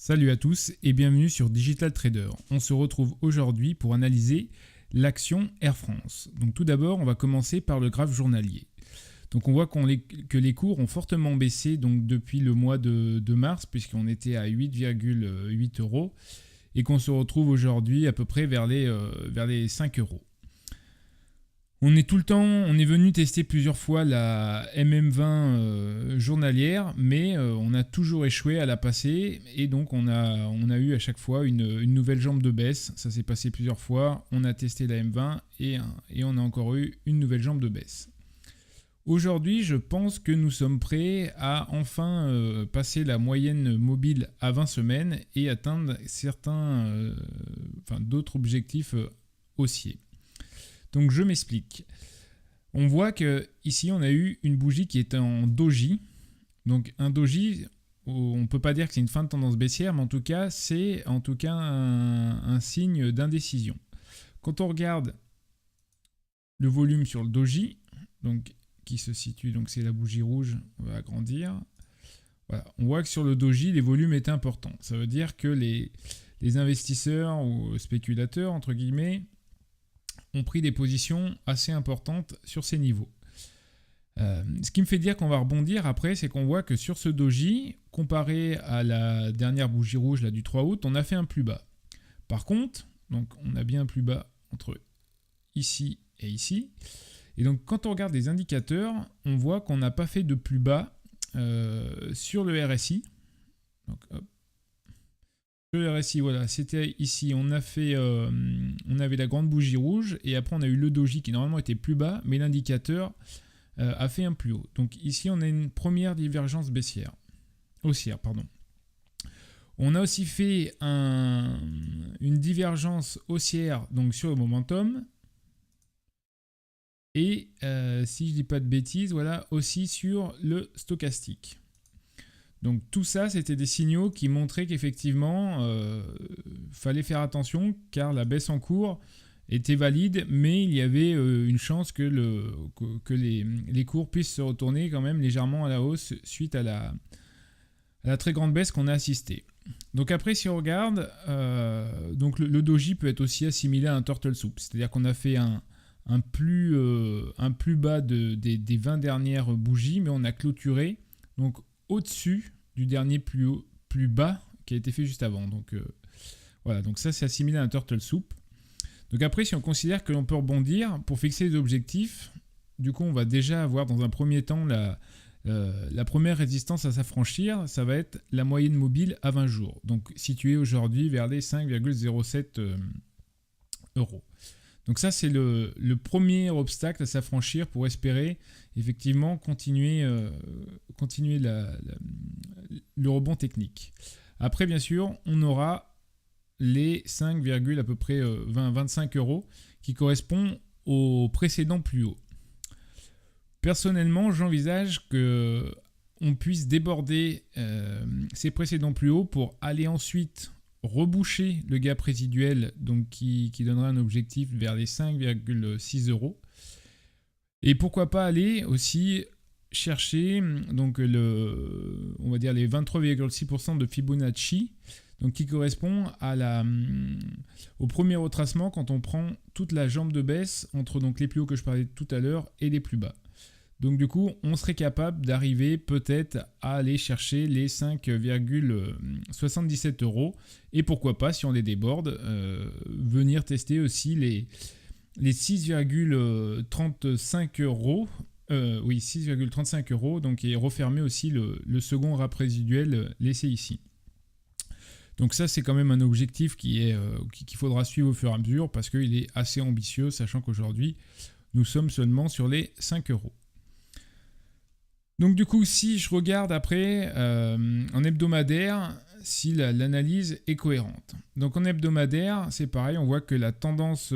Salut à tous et bienvenue sur Digital Trader. On se retrouve aujourd'hui pour analyser l'action Air France. Donc tout d'abord, on va commencer par le graphe journalier. Donc on voit que les cours ont fortement baissé donc depuis le mois de mars, puisqu'on était à 8,8 euros et qu'on se retrouve aujourd'hui à peu près vers les 5 euros. On est venu tester plusieurs fois la MM20 journalière, mais on a toujours échoué à la passer et donc on a eu à chaque fois une nouvelle jambe de baisse. Ça s'est passé plusieurs fois, on a testé la M20 et on a encore eu une nouvelle jambe de baisse. Aujourd'hui, je pense que nous sommes prêts à enfin passer la moyenne mobile à 20 semaines et atteindre d'autres objectifs haussiers. Donc je m'explique. On voit que ici on a eu une bougie qui est en doji. Donc un doji, on ne peut pas dire que c'est une fin de tendance baissière, mais en tout cas c'est un signe d'indécision. Quand on regarde le volume sur le doji, donc qui se situe, donc c'est la bougie rouge, on va agrandir. Voilà, on voit que sur le doji les volumes étaient importants. Ça veut dire que les investisseurs ou spéculateurs entre guillemets ont pris des positions assez importantes sur ces niveaux. Ce qui me fait dire qu'on va rebondir après, c'est qu'on voit que sur ce doji, comparé à la dernière bougie rouge là, du 3 août, on a fait un plus bas. Par contre, donc on a bien un plus bas entre ici et ici. Et donc quand on regarde les indicateurs, on voit qu'on n'a pas fait de plus bas sur le RSI. Donc hop. Le RSI, voilà, c'était ici, on avait la grande bougie rouge et après on a eu le doji qui normalement était plus bas, mais l'indicateur a fait un plus haut. Donc ici on a une première divergence haussière. On a aussi fait une divergence haussière donc sur le momentum et si je dis pas de bêtises, voilà, aussi sur le stochastique. Donc tout ça, c'était des signaux qui montraient qu'effectivement, fallait faire attention car la baisse en cours était valide, mais il y avait une chance que les cours puissent se retourner quand même légèrement à la hausse suite à la très grande baisse qu'on a assistée. Donc après, si on regarde, donc le doji peut être aussi assimilé à un turtle soup, c'est-à-dire qu'on a fait un plus bas des 20 dernières bougies, mais on a clôturé donc au-dessus du dernier plus bas qui a été fait juste avant. Donc voilà, donc ça c'est assimilé à un turtle soup. Donc après, si on considère que l'on peut rebondir pour fixer les objectifs, du coup on va déjà avoir dans un premier temps la première résistance à s'affranchir, ça va être la moyenne mobile à 20 jours, donc située aujourd'hui vers les 5,07 euros. Donc ça, c'est le premier obstacle à s'affranchir pour espérer effectivement continuer le rebond technique. Après, bien sûr, on aura les 5, à peu près 25 euros qui correspondent au précédent plus haut. Personnellement, j'envisage qu'on puisse déborder ces précédents plus hauts pour aller ensuite reboucher le gap résiduel donc qui donnera un objectif vers les 5,6 euros. Et pourquoi pas aller aussi chercher donc on va dire les 23,6% de Fibonacci, donc qui correspond au premier retracement quand on prend toute la jambe de baisse entre donc les plus hauts que je parlais tout à l'heure et les plus bas. Donc du coup, on serait capable d'arriver peut-être à aller chercher les 5,77 euros. Et pourquoi pas, si on les déborde, venir tester aussi les 6,35 euros. 6,35 euros. Donc, et refermer aussi le second rap résiduel laissé ici. Donc ça, c'est quand même un objectif qu'il faudra suivre au fur et à mesure parce qu'il est assez ambitieux, sachant qu'aujourd'hui, nous sommes seulement sur les 5 euros. Donc du coup, si je regarde après en hebdomadaire, si l'analyse est cohérente. Donc en hebdomadaire, c'est pareil, on voit que la tendance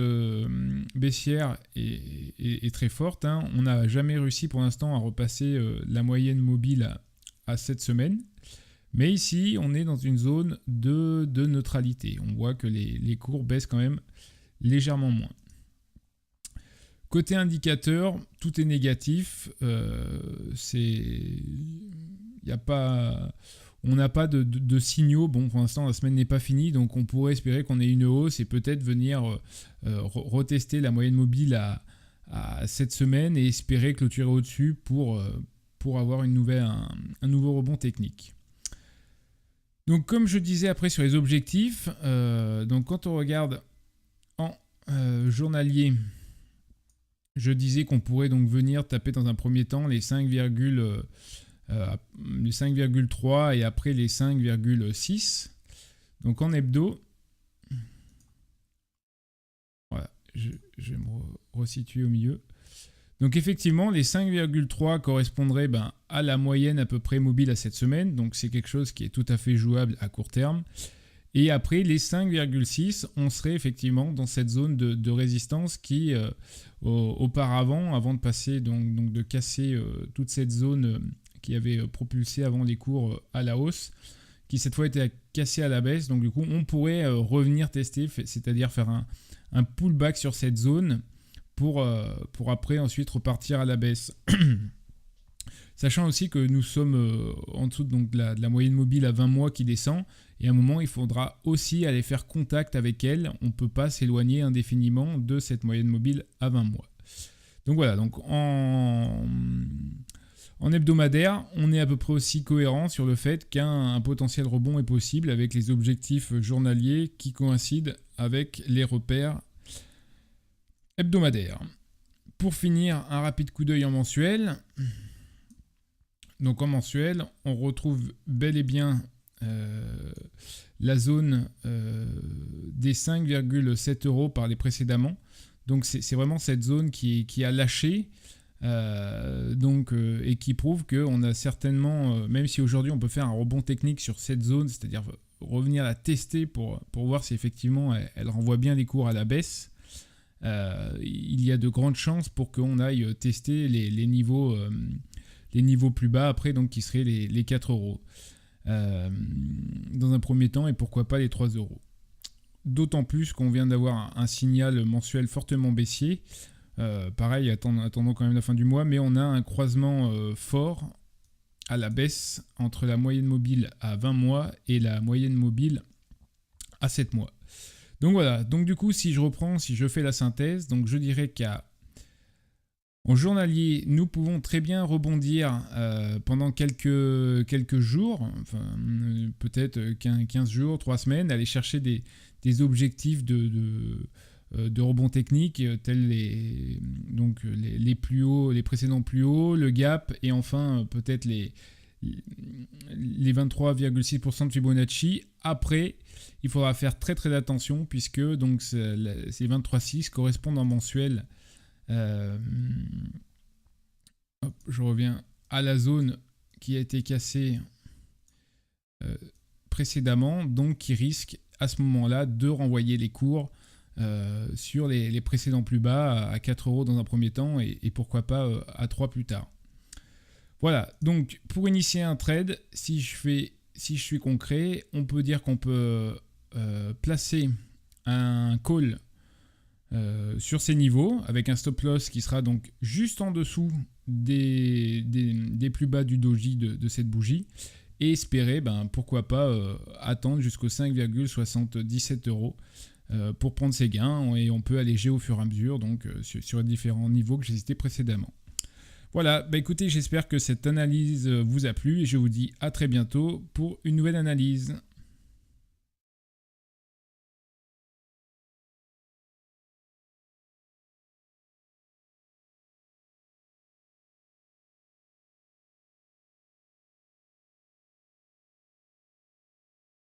baissière est très forte. Hein. On n'a jamais réussi pour l'instant à repasser la moyenne mobile à 7 semaines. Mais ici, on est dans une zone de neutralité. On voit que les cours baissent quand même légèrement moins. Côté indicateur, tout est négatif. on n'a pas de signaux. Bon, pour l'instant, la semaine n'est pas finie, donc on pourrait espérer qu'on ait une hausse et peut-être venir retester la moyenne mobile à cette semaine et espérer clôturer au-dessus pour avoir un nouveau rebond technique. Donc comme je disais après sur les objectifs, donc quand on regarde en journalier, je disais qu'on pourrait donc venir taper dans un premier temps les 5,3 et après les 5,6. Donc en hebdo, voilà, je vais me resituer au milieu. Donc effectivement, les 5,3 correspondraient à la moyenne à peu près mobile à cette semaine. Donc c'est quelque chose qui est tout à fait jouable à court terme. Et après, les 5,6, on serait effectivement dans cette zone de résistance qui, auparavant, avant de passer, donc de casser toute cette zone qui avait propulsé avant les cours à la hausse, qui cette fois était cassée à la baisse. Donc du coup, on pourrait revenir tester, c'est-à-dire faire un pullback sur cette zone pour après ensuite repartir à la baisse. Sachant aussi que nous sommes en dessous donc, de la moyenne mobile à 20 mois qui descend, et à un moment il faudra aussi aller faire contact avec elle, on ne peut pas s'éloigner indéfiniment de cette moyenne mobile à 20 mois. Donc voilà, donc en hebdomadaire, on est à peu près aussi cohérent sur le fait qu'un potentiel rebond est possible avec les objectifs journaliers qui coïncident avec les repères hebdomadaires. Pour finir, un rapide coup d'œil en mensuel. Donc en mensuel, on retrouve bel et bien la zone des 5,7 € par les précédemment. Donc c'est vraiment cette zone qui a lâché et qui prouve qu'on a certainement, même si aujourd'hui on peut faire un rebond technique sur cette zone, c'est-à-dire revenir la tester pour voir si effectivement elle renvoie bien les cours à la baisse, il y a de grandes chances pour qu'on aille tester les niveaux plus bas après, donc qui seraient les 4 € dans un premier temps, et pourquoi pas les 3 €. D'autant plus qu'on vient d'avoir un signal mensuel fortement baissier. Pareil, attendons quand même la fin du mois, mais on a un croisement fort à la baisse entre la moyenne mobile à 20 mois et la moyenne mobile à 7 mois. Donc voilà, donc du coup, si je fais la synthèse, donc je dirais qu'en journalier, nous pouvons très bien rebondir pendant quelques jours, enfin, peut-être 15 jours, 3 semaines, aller chercher des objectifs de rebond technique, tels les plus hauts, les précédents plus hauts, le gap, et enfin peut-être les 23,6% de Fibonacci. Après, il faudra faire très très attention puisque donc, ces 23,6 correspondent en mensuel. Je reviens à la zone qui a été cassée précédemment, donc qui risque à ce moment-là de renvoyer les cours sur les précédents plus bas à 4 € dans un premier temps et pourquoi pas à 3 plus tard. Voilà, donc pour initier un trade, si je suis concret, on peut dire qu'on peut placer un call sur ces niveaux avec un stop loss qui sera donc juste en dessous des plus bas du doji de cette bougie et espérer, pourquoi pas, attendre jusqu'aux 5,77 € pour prendre ses gains, et on peut alléger au fur et à mesure donc, sur les différents niveaux que j'ai cités précédemment. Voilà, écoutez, j'espère que cette analyse vous a plu et je vous dis à très bientôt pour une nouvelle analyse.